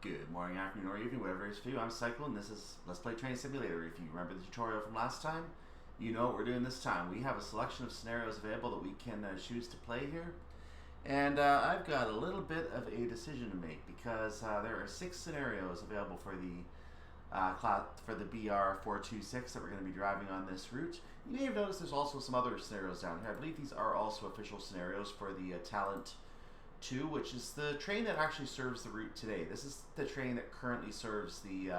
Good morning, afternoon, or evening, whatever it is for you. I'm Cycle, and this is Let's Play Train Simulator. If you remember the tutorial from last time, you know what we're doing this time. We have a selection of scenarios available that we can choose to play here. And I've got a little bit of a decision to make because there are 6 scenarios available for the BR426 that we're going to be driving on this route. You may have noticed there's also some other scenarios down here. I believe these are also official scenarios for the Talent 2, which is the train that actually serves the route today. This is the train that currently serves the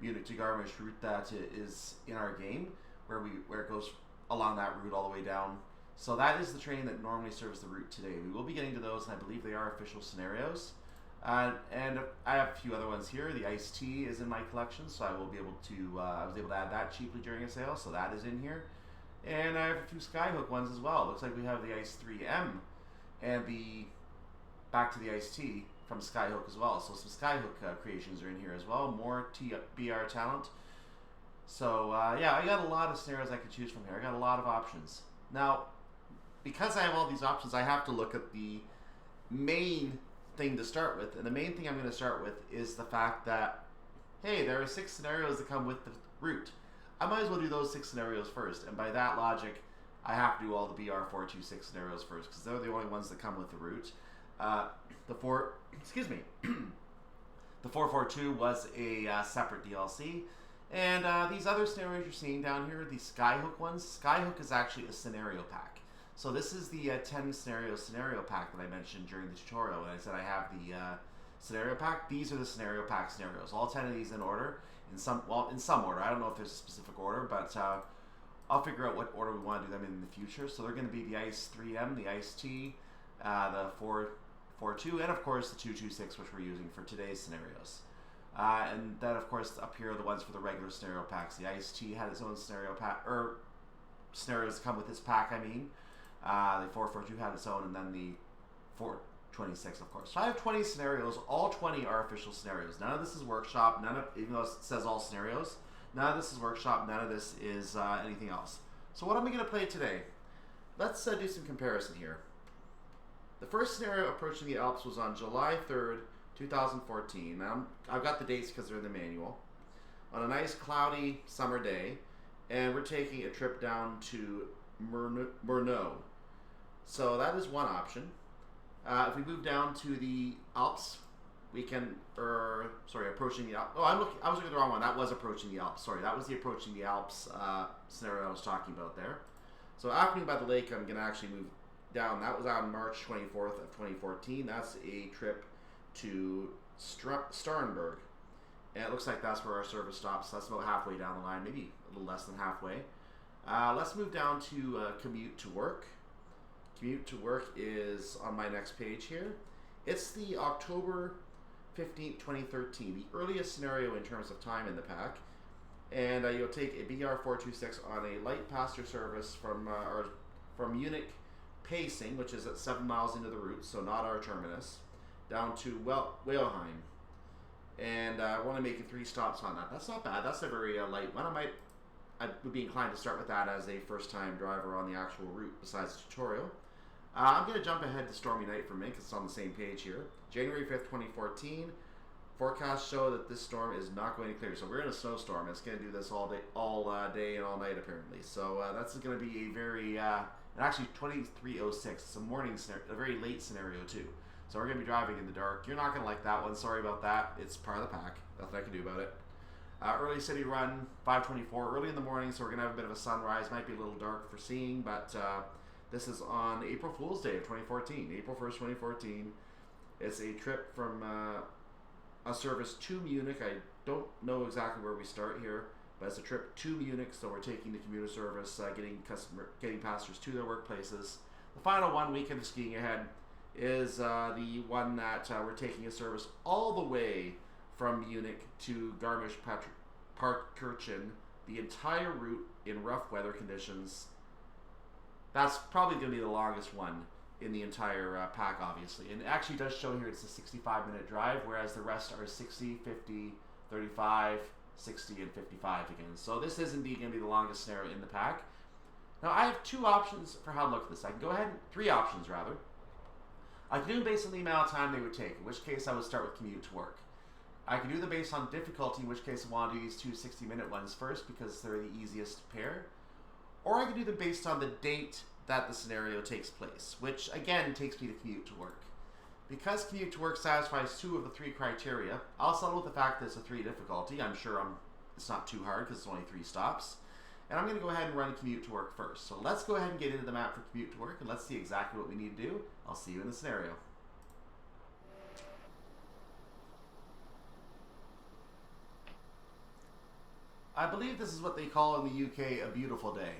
Munich to Garmisch route that is in our game, where it goes along that route all the way down. So that is the train that normally serves the route today. We will be getting to those, and I believe they are official scenarios. And I have a few other ones here. The Iced Tea is in my collection, so I will be able to. I was able to add that cheaply during a sale, so that is in here. And I have a few Skyhook ones as well. Looks like we have the Ice 3M and the Back to the Iced Tea from Skyhook as well. So some Skyhook creations are in here as well. More BR talent. So yeah, I got a lot of scenarios I could choose from here. I got a lot of options. Now, because I have all these options, I have to look at the main thing to start with. And the main thing I'm going to start with is the fact that, hey, there are 6 scenarios that come with the route. I might as well do those 6 scenarios first. And by that logic, I have to do all the BR426 scenarios first because they're the only ones that come with the route. The 442 was a separate DLC. And these other scenarios you're seeing down here, the Skyhook ones, Skyhook is actually a scenario pack. So this is the 10 scenario pack that I mentioned during the tutorial when I said I have the scenario pack. These are the scenario pack scenarios. All 10 of these in order, in some order. I don't know if there's a specific order, but I'll figure out what order we want to do them in the future. So they're going to be the Ice 3M, the Ice Tea, the 442, and of course the 226, which we're using for today's scenarios. And then of course up here are the ones for the regular scenario packs. The Ice Tea had its own scenario pack, or scenarios come with its pack, I mean. The 442 had its own, and then the 426, of course. So I have 20 scenarios. All 20 are official scenarios. None of this is workshop. Even though it says all scenarios, none of this is workshop. None of this is anything else. So what am I going to play today? Let's do some comparison here. The first scenario approaching the Alps was on July 3rd, 2014. Now, I've got the dates because they're in the manual. On a nice cloudy summer day, and we're taking a trip down to Murnau. So that is one option. If we move down to the Alps, we can, approaching the Alps. Oh, I was looking at the wrong one. That was approaching the Alps. Sorry, that was the approaching the Alps scenario I was talking about there. So afternoon by the lake, I'm going to actually move down. That was on March 24th of 2014. That's a trip to Starnberg. And it looks like that's where our service stops. So that's about halfway down the line, maybe a little less than halfway. Let's move down to Commute to Work. Commute to Work is on my next page here. It's the October 15th, 2013, the earliest scenario in terms of time in the pack. And you'll take a BR426 on a light passenger service from Munich Pasing, which is at 7 miles into the route, so not our terminus, down to Weilheim. And we're only making 3 stops on that. That's not bad. That's a very light one. I would be inclined to start with that as a first-time driver on the actual route besides the tutorial. I'm going to jump ahead to Stormy Night for a minute because it's on the same page here. January 5th, 2014. Forecasts show that this storm is not going to clear. So we're in a snowstorm. It's going to do this all day and all night apparently. So that's going to be a very, actually 2306. It's a morning scenario, a very late scenario too. So we're going to be driving in the dark. You're not going to like that one. Sorry about that. It's part of the pack. Nothing I can do about it. Early city run, 5:24, early in the morning, so we're going to have a bit of a sunrise. Might be a little dark for seeing, but this is on April Fool's Day of 2014, April 1st, 2014. It's a trip from a service to Munich. I don't know exactly where we start here, but it's a trip to Munich, so we're taking the commuter service, getting passengers to their workplaces. The final 1 weekend of skiing ahead is the one that we're taking a service all the way from Munich to Garmisch Partenkirchen, the entire route in rough weather conditions. That's probably going to be the longest one in the entire pack, obviously. And it actually does show here it's a 65-minute drive, whereas the rest are 60, 50, 35, 60, and 55 again. So this is indeed going to be the longest scenario in the pack. Now I have 2 options for how to look at this. I can go ahead, 3 options rather. I can do them based on the amount of time they would take, in which case I would start with commute to work. I can do them based on difficulty, in which case I want to do these two 60-minute ones first because they're the easiest to pair. Or I can do them based on the date that the scenario takes place, which again takes me to commute to work. Because commute to work satisfies 2 of the 3 criteria, I'll settle with the fact that it's a 3 difficulty. I'm sure it's not too hard because it's only 3 stops. And I'm going to go ahead and run commute to work first. So let's go ahead and get into the map for commute to work and let's see exactly what we need to do. I'll see you in the scenario. I believe this is what they call in the UK a beautiful day.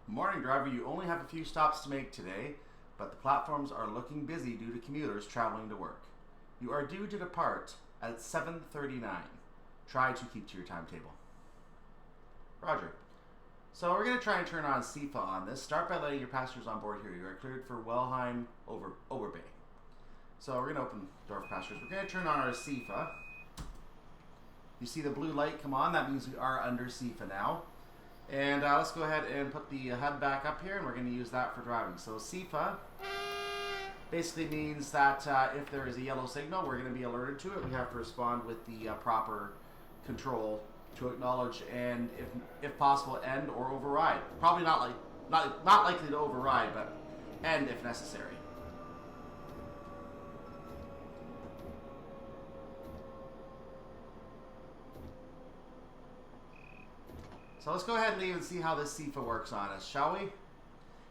Morning, driver. You only have a few stops to make today, but the platforms are looking busy due to commuters traveling to work. You are due to depart at 7:39. Try to keep to your timetable. Roger. So we're going to try and turn on SEFA on this. Start by letting your passengers on board here. You are cleared for Weilheim, Oberbay. So we're going to open the door for passengers. We're going to turn on our SEFA. You see the blue light come on. That means we are under SEFA now. And let's go ahead and put the HUD back up here, and we're going to use that for driving. So SEFA basically means that if there is a yellow signal, we're going to be alerted to it. We have to respond with the proper control to acknowledge and, if possible, end or override. Probably not likely to override, but end if necessary. So let's go ahead and leave and see how this SEFA works on us, shall we?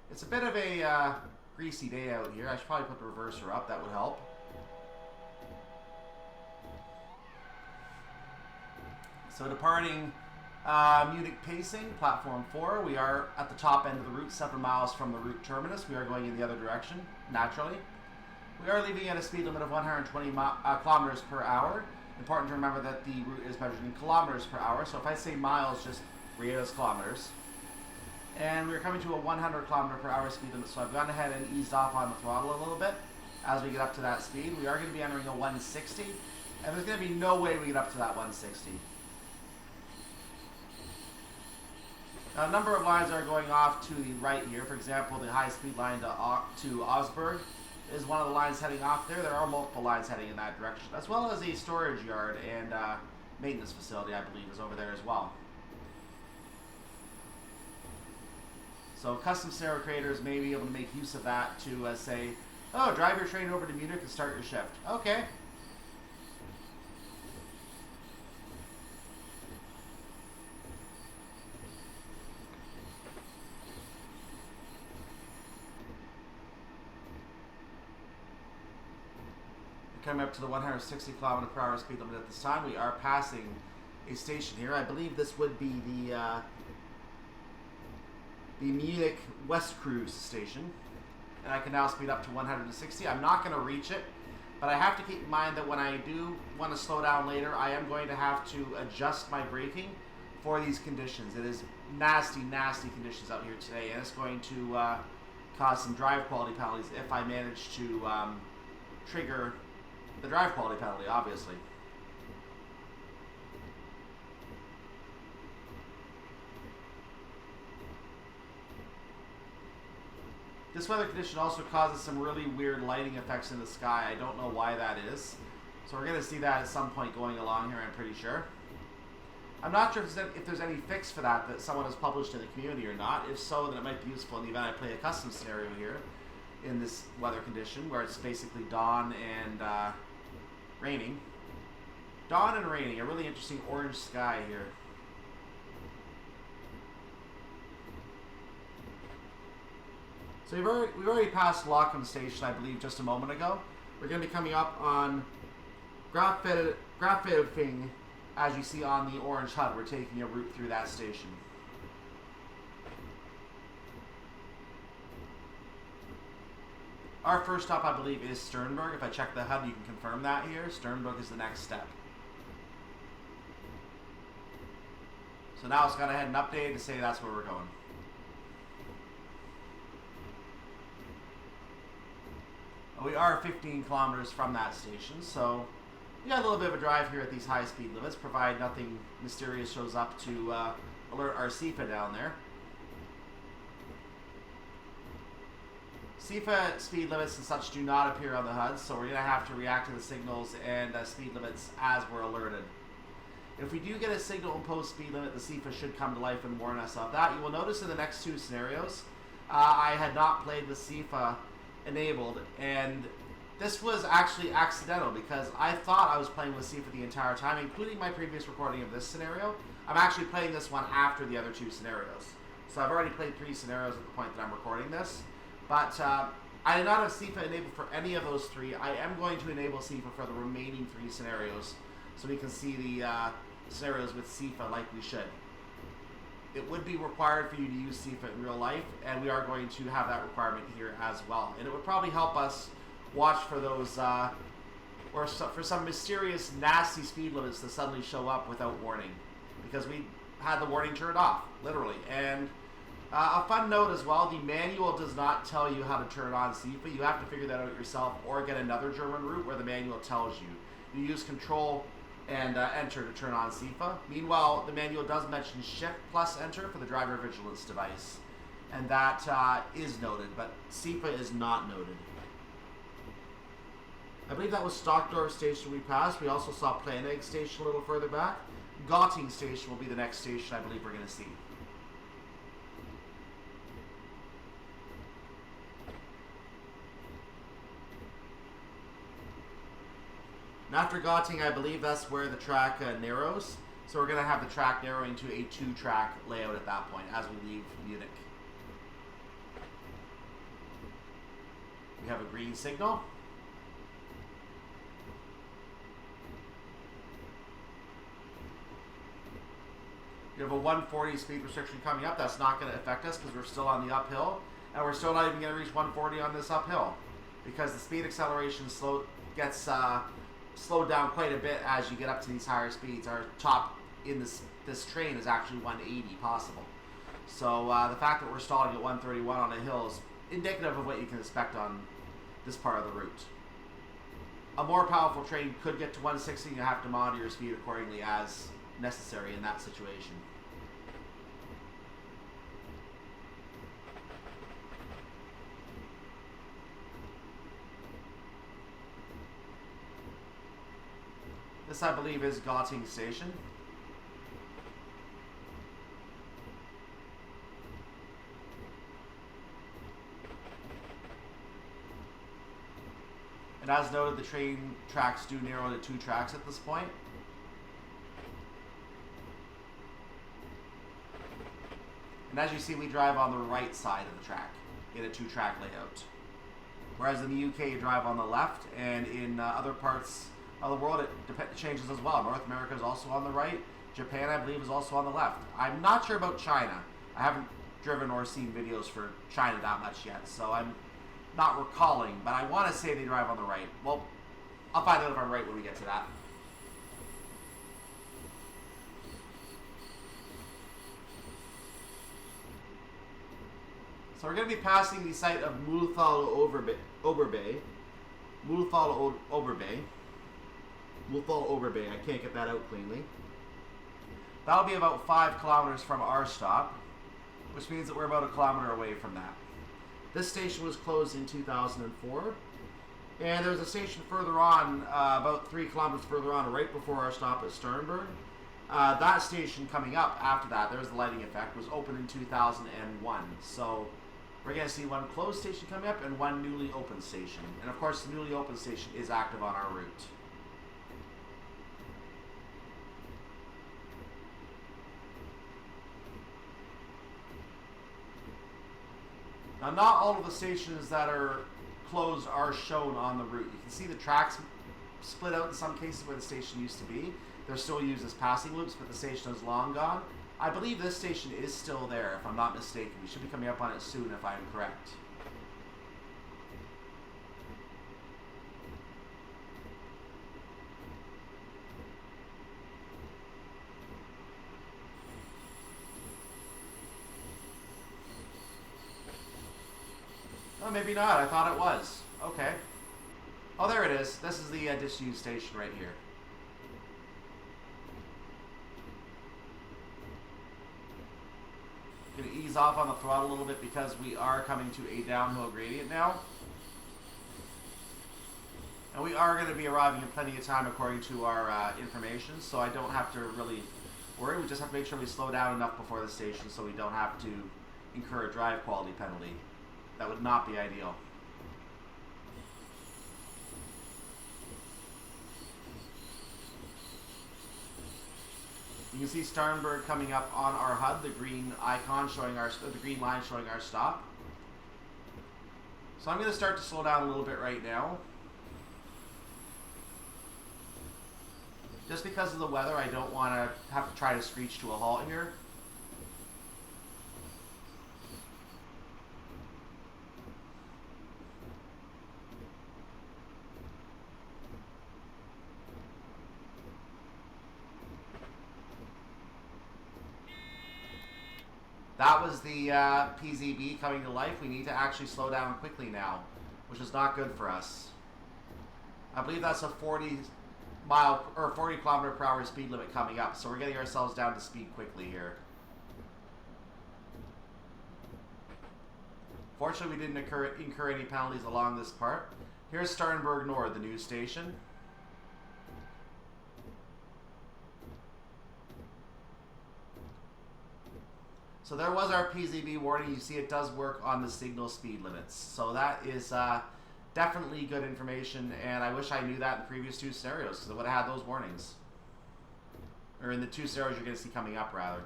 It's a bit of a greasy day out here. I should probably put the reverser up. That would help. So departing Munich Pasing, platform 4. We are at the top end of the route, 7 miles from the route terminus. We are going in the other direction, naturally. We are leaving at a speed limit of 120 kilometers per hour. Important to remember that the route is measured in kilometers per hour. So if I say miles, just read it as kilometers. And we're coming to a 100 kilometer per hour speed limit. So I've gone ahead and eased off on the throttle a little bit as we get up to that speed. We are going to be entering a 160. And there's going to be no way we get up to that 160. Now, a number of lines are going off to the right here. For example, the high-speed line to Augsburg is one of the lines heading off there. There are multiple lines heading in that direction, as well as a storage yard and maintenance facility, I believe, is over there as well. So custom scenario creators may be able to make use of that to say, oh, drive your train over to Munich and start your shift. Okay. Coming up to the 160 kilometer per hour speed limit at this time. We are passing a station here. I believe this would be the Munich West Cruise station. And I can now speed up to 160. I'm not going to reach it, but I have to keep in mind that when I do want to slow down later, I am going to have to adjust my braking for these conditions. It is nasty, nasty conditions out here today, and it's going to cause some drive quality penalties if I manage to trigger the drive quality penalty, obviously. This weather condition also causes some really weird lighting effects in the sky. I don't know why that is. So we're going to see that at some point going along here, I'm pretty sure. I'm not sure if there's any fix for that someone has published in the community or not. If so, then it might be useful in the event I play a custom scenario here in this weather condition where it's basically dawn and raining. Dawn and raining, a really interesting orange sky here. So we've already passed Lockham Station, I believe, just a moment ago. We're going to be coming up on Grafving, as you see on the orange HUD. We're taking a route through that station. Our first stop, I believe, is Starnberg. If I check the HUD, you can confirm that here. Starnberg is the next step. So now it's gone ahead and updated to say that's where we're going. We are 15 kilometers from that station, so We got a little bit of a drive here at these high speed limits, provided nothing mysterious shows up to alert our SIFA down there. SIFA speed limits and such do not appear on the HUD, so we're going to have to react to the signals and speed limits as we're alerted. If we do get a signal imposed speed limit, the SIFA should come to life and warn us of that. You will notice in the next two scenarios, I had not played with SIFA enabled, and this was actually accidental because I thought I was playing with SIFA the entire time, including my previous recording of this scenario. I'm actually playing this one after the other two scenarios. So I've already played 3 scenarios at the point that I'm recording this. But I did not have SIFA enabled for any of those 3. I am going to enable SIFA for the remaining 3 scenarios so we can see the scenarios with SIFA like we should. It would be required for you to use SIFA in real life, and we are going to have that requirement here as well. And it would probably help us watch for those, for some mysterious, nasty speed limits to suddenly show up without warning, because we had the warning turned off, literally. And a fun note as well, the manual does not tell you how to turn on SIFA. You have to figure that out yourself or get another German route where the manual tells you. You use Control and Enter to turn on SIFA. Meanwhile, the manual does mention Shift plus Enter for the driver vigilance device. And that is noted, but SIFA is not noted. I believe that was Stockdorf Station we passed. We also saw Planegg Station a little further back. Gotting Station will be the next station I believe we're going to see. And after Gotting, I believe that's where the track narrows. So we're going to have the track narrowing to a 2-track layout at that point as we leave Munich. We have a green signal. You have a 140 speed restriction coming up. That's not going to affect us because we're still on the uphill. And we're still not even going to reach 140 on this uphill because the speed acceleration gets slowed down quite a bit as you get up to these higher speeds. Our top in this train is actually 180 possible. So the fact that we're stalling at 131 on a hill is indicative of what you can expect on this part of the route. A more powerful train could get to 160 and you have to monitor your speed accordingly as necessary in that situation. This, I believe, is Gotting Station. And as noted, the train tracks do narrow to 2 tracks at this point. And as you see, we drive on the right side of the track in a 2-track layout. Whereas in the UK, you drive on the left, and in other parts of the world, it changes as well. North America is also on the right. Japan, I believe, is also on the left. I'm not sure about China. I haven't driven or seen videos for China that much yet, so I'm not recalling, but I want to say they drive on the right. Well, I'll find out if I'm right when we get to that. So we're going to be passing the site of Oberbay. Oberbay. I can't get that out cleanly. That'll be about 5 kilometers from our stop, which means that we're about a kilometer away from that. This station was closed in 2004, and there's a station further on, about 3 kilometers further on, right before our stop at Starnberg. That station coming up after that, there's the lighting effect, was opened in 2001. So we're going to see one closed station coming up and one newly opened station. And of course, the newly opened station is active on our route. Now, not all of the stations that are closed are shown on the route. You can see the tracks split out in some cases where the station used to be. They're still used as passing loops, but the station is long gone. I believe this station is still there, if I'm not mistaken. We should be coming up on it soon, if I'm correct. Oh, maybe not. I thought it was. Okay. Oh, there it is. This is the disused station right here. ease off on the throttle a little bit because we are coming to a downhill gradient now. And we are going to be arriving in plenty of time according to our information, so I don't have to really worry. We just have to make sure we slow down enough before the station so we don't have to incur a drive quality penalty. That would not be ideal. You can see Starnberg coming up on our HUD, the green icon showing the green line showing our stop. So I'm going to start to slow down a little bit right now. Just because of the weather, I don't want to have to try to screech to a halt here. That was the PZB coming to life. We need to actually slow down quickly now, which is not good for us. I believe that's a 40 kilometer per hour speed limit coming up, so we're getting ourselves down to speed quickly here. Fortunately, we didn't incur any penalties along this part. Here's Starnberg Nord, the news station. So there was our PZB warning. You see it does work on the signal speed limits. So that is definitely good information, and I wish I knew that in the previous two scenarios because I would have had those warnings. Or in the two scenarios you're going to see coming up, rather.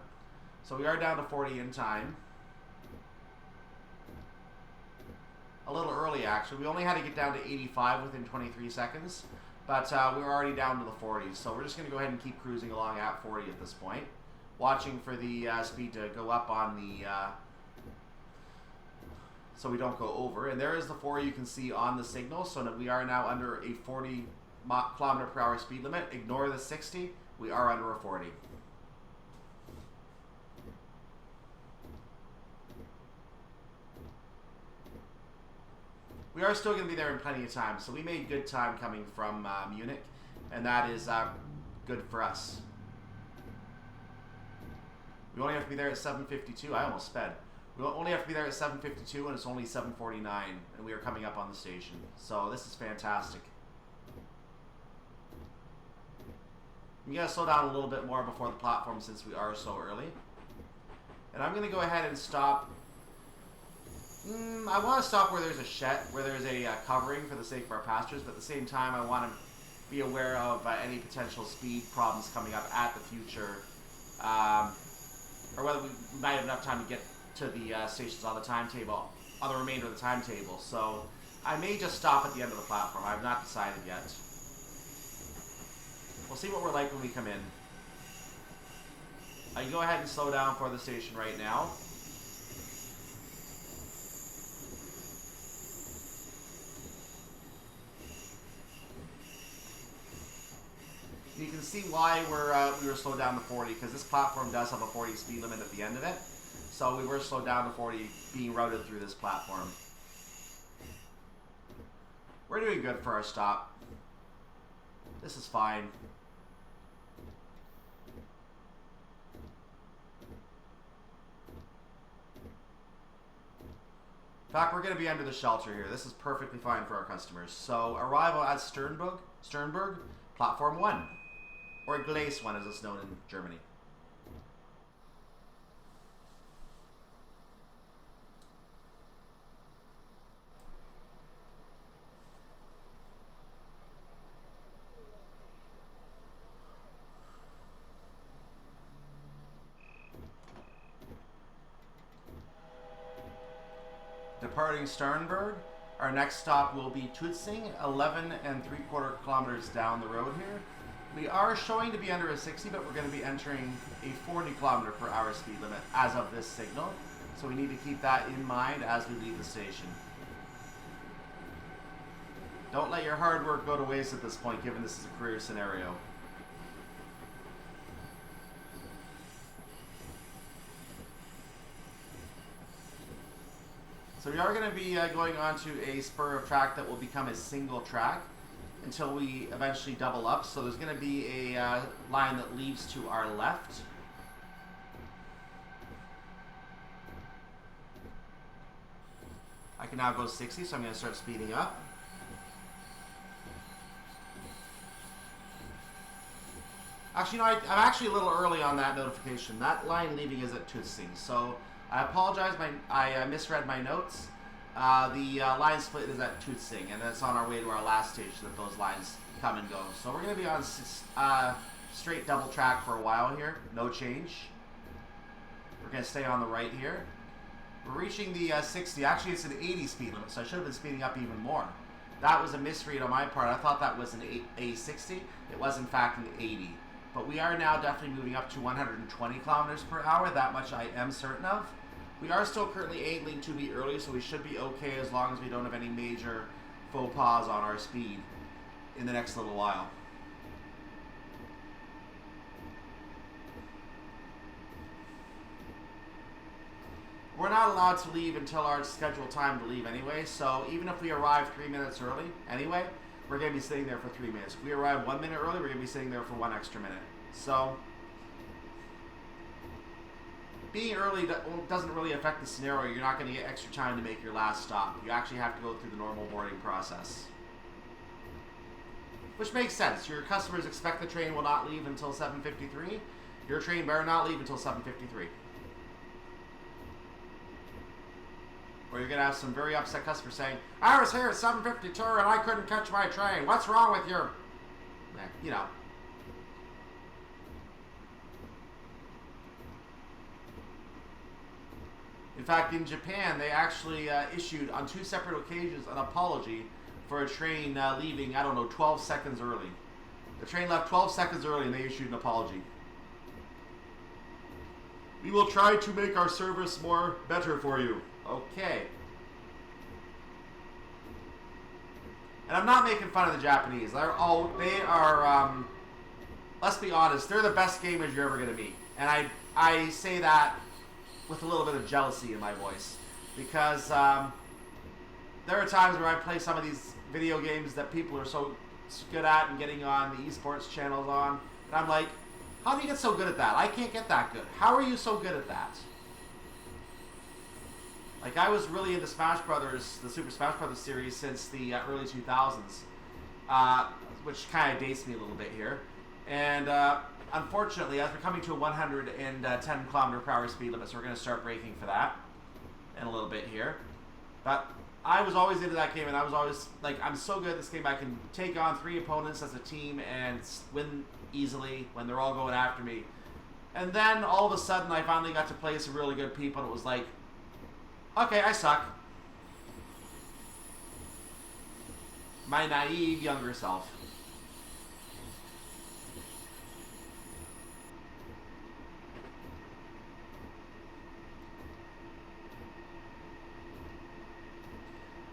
So we are down to 40 in time. A little early, actually. We only had to get down to 85 within 23 seconds, but we were already down to the 40s. So we're just going to go ahead and keep cruising along at 40 at this point, watching for the speed to go up on the so we don't go over. And there is the 4 you can see on the signal, so that we are now under a 40 kilometer per hour speed limit. Ignore the 60. We are under a 40. We are still going to be there in plenty of time, so we made good time coming from Munich, and that is good for us. We only have to be there at 7:52. I almost sped. We only have to be there at 7:52, and it's only 7:49, and we are coming up on the station. So this is fantastic. We gotta slow down a little bit more before the platform since we are so early. And I'm gonna go ahead and stop. I want to stop where there's a shed, where there's a covering for the sake of our passengers, but at the same time I want to be aware of any potential speed problems coming up at the future, or whether we might have enough time to get to the stations on the timetable, on the remainder of the timetable. So I may just stop at the end of the platform. I have not decided yet. We'll see what we're like when we come in. I can go ahead and slow down for the station right now. You can see why we were slowed down to 40, because this platform does have a 40 speed limit at the end of it. So we were slowed down to 40 being routed through this platform. We're doing good for our stop. This is fine. In fact, we're going to be under the shelter here. This is perfectly fine for our customers. So arrival at Sternberg, platform 1. Or Gleis 1 as it's known in Germany. Departing Starnberg, our next stop will be Tutzing, 11 3/4 kilometers down the road here. We are showing to be under a 60, but we're going to be entering a 40 kilometer per hour speed limit as of this signal. So we need to keep that in mind as we leave the station. Don't let your hard work go to waste at this point, given this is a career scenario. So we are going to be going on to a spur of track that will become a single track until we eventually double up. So there's going to be a line that leaves to our left. I can now go 60, so I'm going to start speeding up. Actually, no, I'm actually a little early on that notification. That line leaving is at Tutzing, so I apologize. I misread my notes. The line split is at Tutzing, and that's on our way to our last station that those lines come and go. So we're going to be on straight double track for a while here. No change. We're going to stay on the right here. We're reaching the 60. Actually, it's an 80 speed limit, so I should have been speeding up even more. That was a misread on my part. I thought that was a 60. It was, in fact, an 80. But we are now definitely moving up to 120 kilometers per hour. That much I am certain of. We are still currently angling to be early, so we should be okay as long as we don't have any major faux pas on our speed in the next little while. We're not allowed to leave until our scheduled time to leave anyway, so even if we arrive 3 minutes early anyway, we're going to be sitting there for 3 minutes. If we arrive 1 minute early, we're going to be sitting there for 1 extra minute. So being early doesn't really affect the scenario. You're not going to get extra time to make your last stop. You actually have to go through the normal boarding process. Which makes sense. Your customers expect the train will not leave until 7:53. Your train better not leave until 7:53. Or you're going to have some very upset customers saying, I was here at 7:52 and I couldn't catch my train. What's wrong with you? You know. In fact, in Japan, they actually issued on 2 separate occasions an apology for a train leaving, 12 seconds early. The train left 12 seconds early and they issued an apology. We will try to make our service better for you. Okay. And I'm not making fun of the Japanese. They are, let's be honest, they're the best gamers you're ever going to meet. And I say that with a little bit of jealousy in my voice. Because there are times where I play some of these video games that people are so good at and getting on the esports channels on. And I'm like, how do you get so good at that? I can't get that good. How are you so good at that? Like, I was really into Smash Brothers, the Super Smash Brothers series, since the early 2000s, which kind of dates me a little bit here. And unfortunately, as we're coming to a 110 kilometer per hour speed limit, so we're going to start braking for that in a little bit here. But I was always into that game, and I was always like, I'm so good at this game, I can take on 3 opponents as a team and win easily when they're all going after me. And then all of a sudden, I finally got to play some really good people, and it was like, okay, I suck. My naive younger self.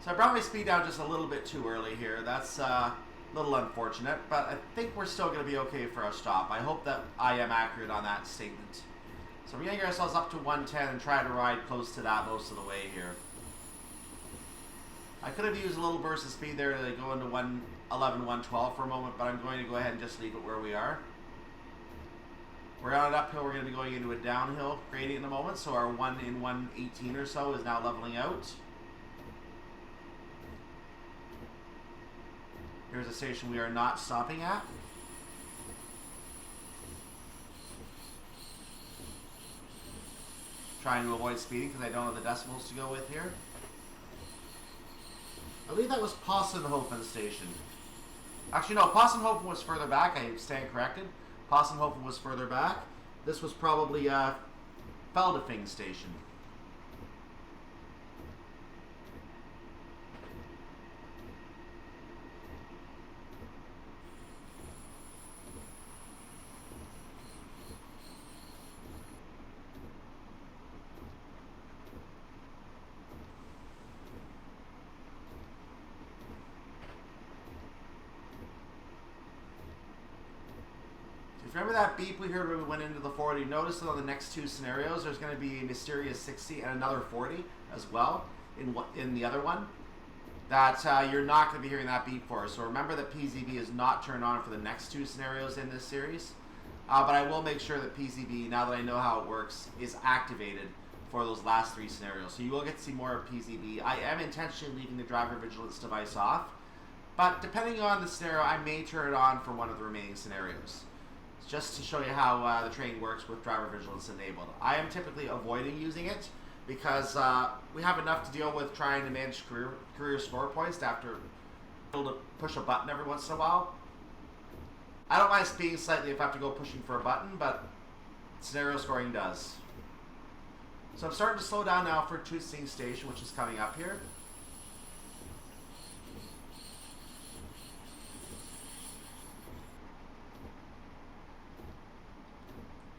So I brought my speed down just a little bit too early here. That's a little unfortunate, but I think we're still going to be okay for our stop. I hope that I am accurate on that statement. So we're going to get ourselves up to 110 and try to ride close to that most of the way here. I could have used a little burst of speed there to go into 111, 112 for a moment, but I'm going to go ahead and just leave it where we are. We're on an uphill, we're going to be going into a downhill gradient in a moment, so our 1 in 118 or so is now leveling out. Here's a station we are not stopping at. Trying to avoid speeding because I don't have the decimals to go with here. I believe that was Passenhofen station. Actually, no, Passenhofen was further back. I stand corrected. Passenhofen was further back. This was probably Feldafing station. Remember that beep we heard when we went into the 40? Notice that on the next 2 scenarios, there's going to be a mysterious 60 and another 40 as well in the other one. That you're not going to be hearing that beep for. So remember that PZB is not turned on for the next 2 scenarios in this series. But I will make sure that PZB, now that I know how it works, is activated for those last 3 scenarios. So you will get to see more of PZB. I am intentionally leaving the driver vigilance device off, but depending on the scenario, I may turn it on for one of the remaining scenarios. Just to show you how the train works with driver vigilance enabled. I am typically avoiding using it because we have enough to deal with trying to manage career score points after able to push a button every once in a while. I don't mind speeding slightly if I have to go pushing for a button, but scenario scoring does. So I'm starting to slow down now for Tutzing Station, which is coming up here.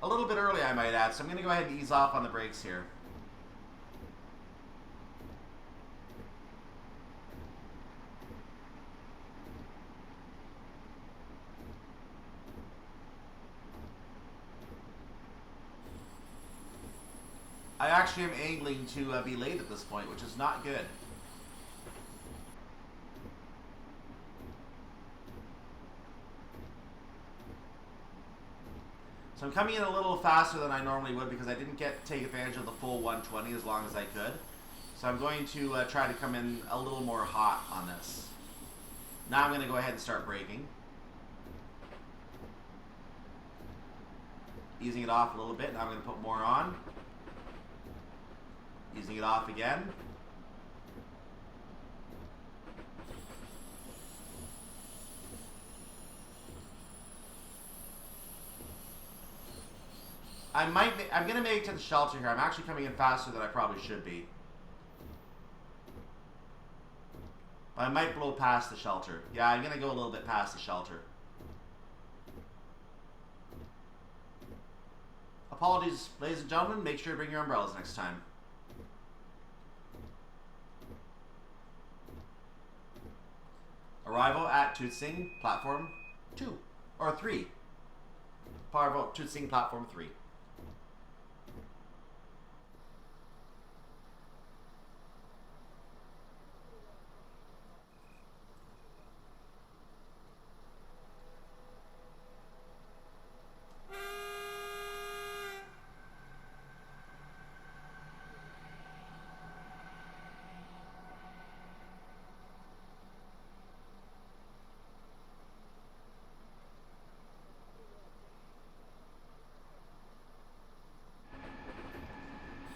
A little bit early, I might add, so I'm going to go ahead and ease off on the brakes here. I actually am angling to be late at this point, which is not good. So I'm coming in a little faster than I normally would because I didn't take advantage of the full 120 as long as I could. So I'm going to try to come in a little more hot on this. Now I'm going to go ahead and start braking. Easing it off a little bit. Now I'm going to put more on. Easing it off again. I'm going to make it to the shelter here. I'm actually coming in faster than I probably should be. But I might blow past the shelter. Yeah, I'm going to go a little bit past the shelter. Apologies, ladies and gentlemen. Make sure to bring your umbrellas next time. Arrival at Tutzing, platform 2. Or 3. Arrival at Tutzing, platform 3.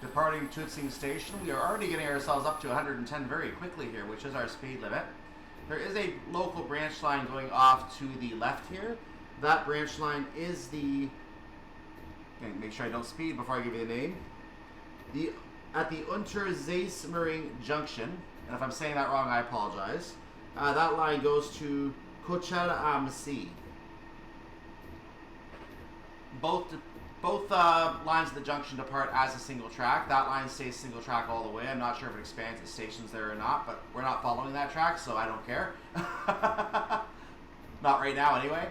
Departing Tutzing Station, we are already getting ourselves up to 110 very quickly here, which is our speed limit. There is a local branch line going off to the left here. That branch line is the... Okay, make sure I don't speed before I give you the name. At the Unterseesmering Junction, and if I'm saying that wrong, I apologize. That line goes to Coachella am See. Both lines of the junction depart as a single track. That line stays single track all the way. I'm not sure if it expands the stations there or not, but we're not following that track, so I don't care. Not right now, anyway.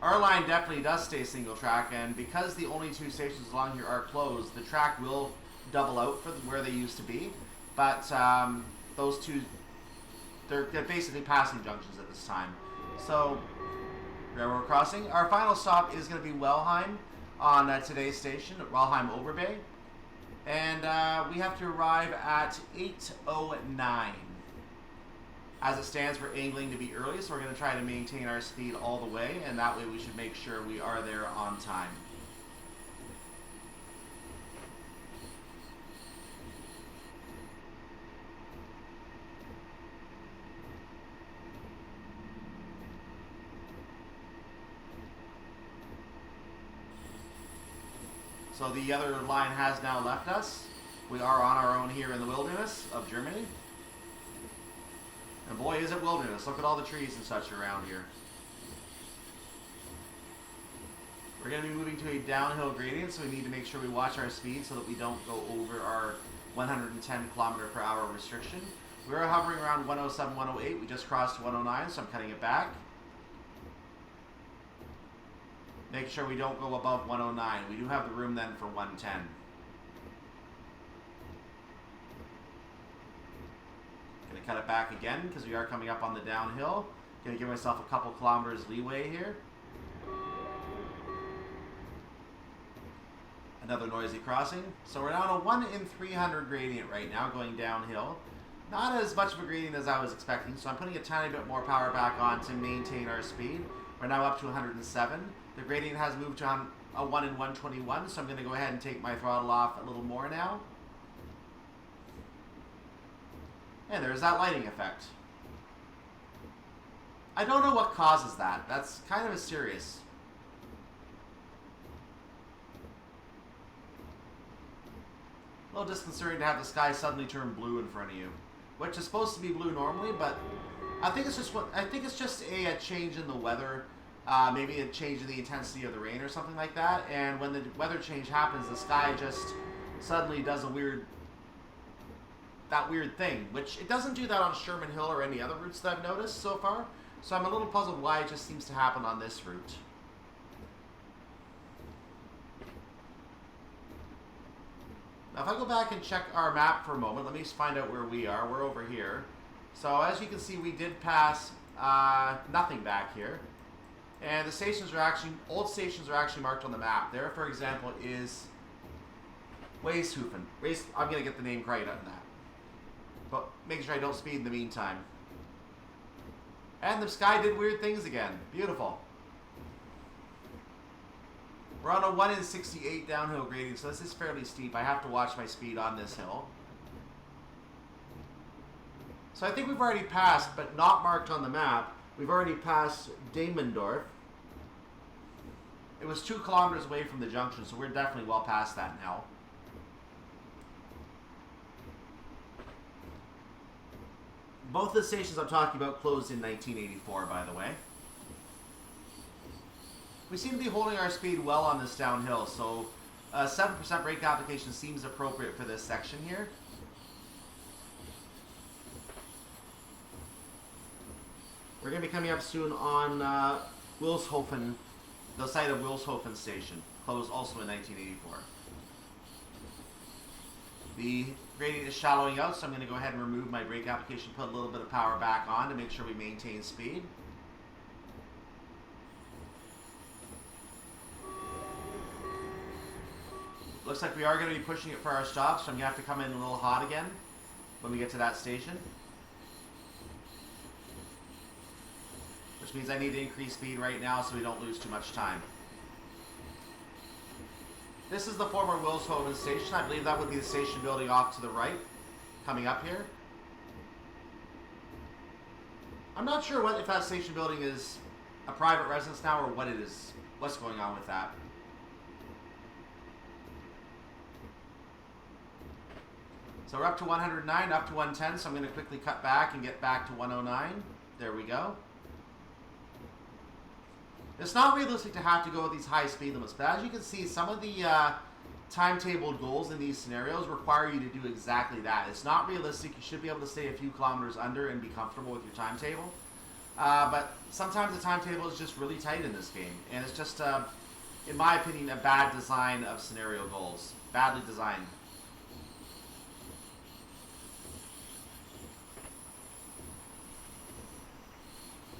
Our line definitely does stay single track, and because the only 2 stations along here are closed, the track will double out for where they used to be. But those two, they're basically passing junctions at this time. So... railroad crossing. Our final stop is going to be Weilheim on today's station at Weilheim Oberbay. And we have to arrive at 8:09. As it stands, we're angling to be early, so we're going to try to maintain our speed all the way, and that way we should make sure we are there on time. So the other line has now left us. We are on our own here in the wilderness of Germany. And boy, is it wilderness. Look at all the trees and such around here. We're going to be moving to a downhill gradient, so we need to make sure we watch our speed so that we don't go over our 110 kilometer per hour restriction. We are hovering around 107, 108. We just crossed 109, so I'm cutting it back. Make sure we don't go above 109. We do have the room then for 110. Gonna cut it back again because we are coming up on the downhill. Gonna give myself a couple kilometers leeway here. Another noisy crossing. So we're down a 1 in 300 gradient right now, going downhill. Not as much of a gradient as I was expecting, so I'm putting a tiny bit more power back on to maintain our speed. We're now up to 107. The gradient has moved to a 1 in 121, so I'm going to go ahead and take my throttle off a little more now. And there's that lighting effect. I don't know what causes that. That's kind of mysterious. A little disconcerting to have the sky suddenly turn blue in front of you, which is supposed to be blue normally, but I think it's just a change in the weather, maybe a change in the intensity of the rain or something like that. And when the weather change happens, the sky just suddenly does that weird thing, which it doesn't do that on Sherman Hill or any other routes that I've noticed so far. So I'm a little puzzled why it just seems to happen on this route. Now if I go back and check our map for a moment, let me just find out where we are. We're over here. So as you can see, we did pass nothing back here. And the stations are actually, old stations are actually marked on the map. There, for example, is Weishofen. I'm going to get the name right on that. But making sure I don't speed in the meantime. And the sky did weird things again. Beautiful. We're on a 1 in 68 downhill gradient, so this is fairly steep. I have to watch my speed on this hill. So I think we've already passed, but not marked on the map. We've already passed Damendorf. It was 2 kilometers away from the junction, so we're definitely well past that now. Both the stations I'm talking about closed in 1984, by the way. We seem to be holding our speed well on this downhill, so 7% brake application seems appropriate for this section here. We're going to be coming up soon on Wilshofen, the site of Wilshofen Station, closed also in 1984. The gradient is shallowing out, so I'm going to go ahead and remove my brake application, put a little bit of power back on to make sure we maintain speed. Looks like we are going to be pushing it for our stop, so I'm going to have to come in a little hot again when we get to that station. Which means I need to increase speed right now so we don't lose too much time. This is the former Wilshofen station. I believe that would be the station building off to the right, coming up here. I'm not sure if that station building is a private residence now or what it is. What's going on with that? So we're up to 109, up to 110, so I'm going to quickly cut back and get back to 109. There we go. It's not realistic to have to go with these high speed limits, but as you can see, some of the timetable goals in these scenarios require you to do exactly that. It's not realistic. You should be able to stay a few kilometers under and be comfortable with your timetable. But sometimes the timetable is just really tight in this game, and it's just, in my opinion, a bad design of scenario goals. Badly designed.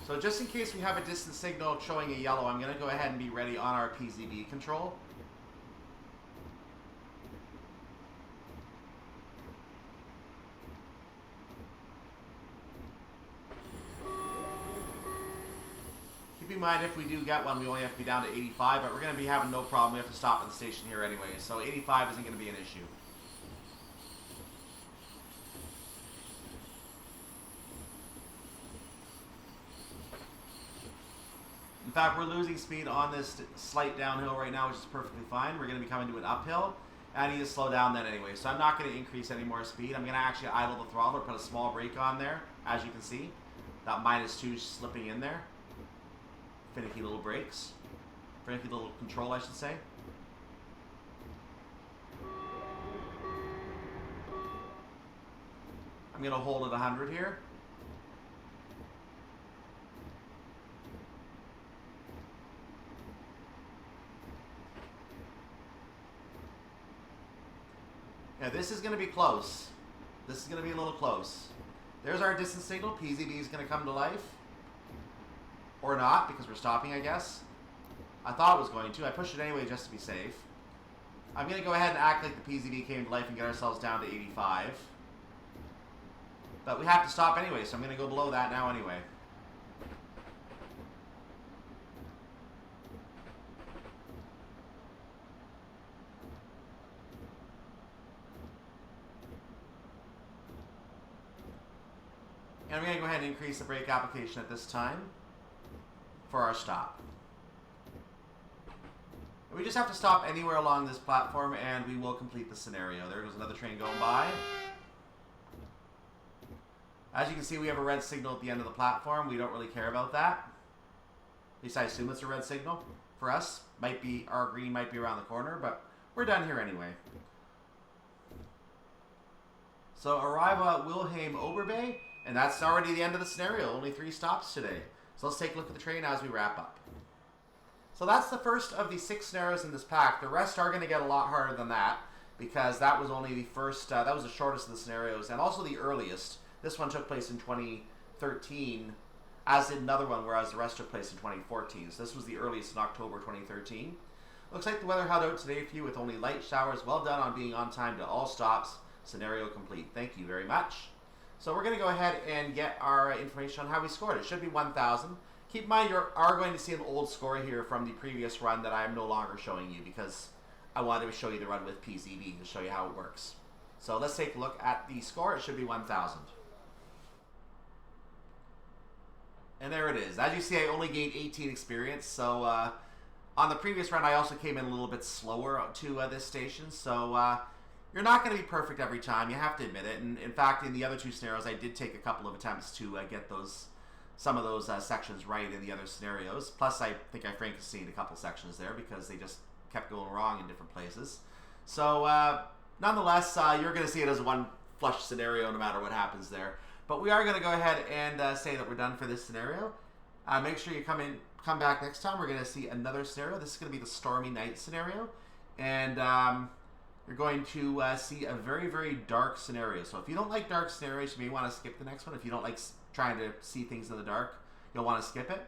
So just in case we have a distance signal showing a yellow, I'm going to go ahead and be ready on our PZB control. Keep in mind, if we do get one, we only have to be down to 85, but we're going to be having no problem. We have to stop at the station here anyway, so 85 isn't going to be an issue. In fact, we're losing speed on this slight downhill right now, which is perfectly fine. We're going to be coming to an uphill. I need to slow down then anyway, so I'm not going to increase any more speed. I'm going to actually idle the throttle or put a small brake on there, as you can see. That -2 slipping in there. Finicky little brakes. Finicky little control, I should say. I'm going to hold at 100 here. Yeah, this is going to be close. This is going to be a little close. There's our distance signal. PZB is going to come to life. Or not, because we're stopping, I guess. I thought it was going to. I pushed it anyway just to be safe. I'm going to go ahead and act like the PZB came to life and get ourselves down to 85. But we have to stop anyway, so I'm going to go below that now anyway. And I'm going to go ahead and increase the brake application at this time for our stop. We just have to stop anywhere along this platform and we will complete the scenario. There goes another train going by. As you can see, we have a red signal at the end of the platform. We don't really care about that. At least I assume it's a red signal for us. Might be, our green might be around the corner, but we're done here anyway. So arrival at Weilheim, Oberbay, and that's already the end of the scenario. Only 3 stops today. So let's take a look at the train as we wrap up. So that's the first of the 6 scenarios in this pack. The rest are going to get a lot harder than that because that was only the first, that was the shortest of the scenarios and also the earliest. This one took place in 2013, as did another one, whereas the rest took place in 2014. So this was the earliest in October 2013. Looks like the weather held out today for you with only light showers. Well done on being on time to all stops. Scenario complete. Thank you very much. So we're going to go ahead and get our information on how we scored. It should be 1,000. Keep in mind, you are going to see an old score here from the previous run that I am no longer showing you because I wanted to show you the run with PZB to show you how it works. So let's take a look at the score. It should be 1,000. And there it is. As you see, I only gained 18 experience. So on the previous run, I also came in a little bit slower to this station. So you're not going to be perfect every time. You have to admit it. And in fact, in the other 2 scenarios, I did take a couple of attempts to get some of those sections right in the other scenarios. Plus, I think I frankly seen a couple sections there because they just kept going wrong in different places. So nonetheless, you're going to see it as one flush scenario no matter what happens there. But we are going to go ahead and say that we're done for this scenario. Make sure you come back next time. We're going to see another scenario. This is going to be the stormy night scenario. And you're going to see a very, very dark scenario. So if you don't like dark scenarios, you may want to skip the next one. If you don't like trying to see things in the dark, you'll want to skip it.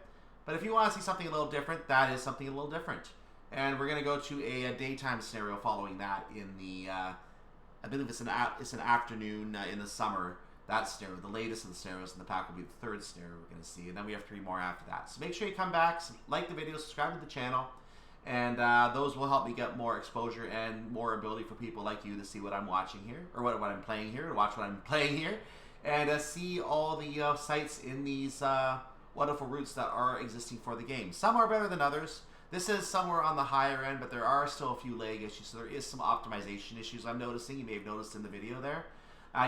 But if you want to see something a little different, that is something a little different. And we're going to go to a daytime scenario following that in the, I believe it's an afternoon in the summer. That scenario, the latest of the scenarios in the pack, will be the 3rd scenario we're going to see. And then we have 3 more after that. So make sure you come back, like the video, subscribe to the channel. And those will help me get more exposure and more ability for people like you to see what I'm watching here, or what I'm playing here, to watch what I'm playing here, and see all the sites in these wonderful routes that are existing for the game. Some are better than others. This is somewhere on the higher end, but there are still a few lag issues, so there is some optimization issues I'm noticing. You may have noticed in the video there.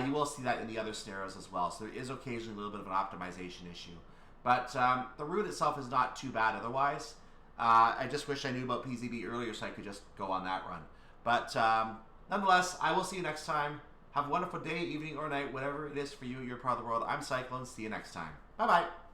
You will see that in the other scenarios as well, so there is occasionally a little bit of an optimization issue. But the route itself is not too bad otherwise. I just wish I knew about PZB earlier so I could just go on that run. But nonetheless, I will see you next time. Have a wonderful day, evening, or night, whatever it is for you. You're part of the world. I'm Cyclone. See you next time. Bye-bye.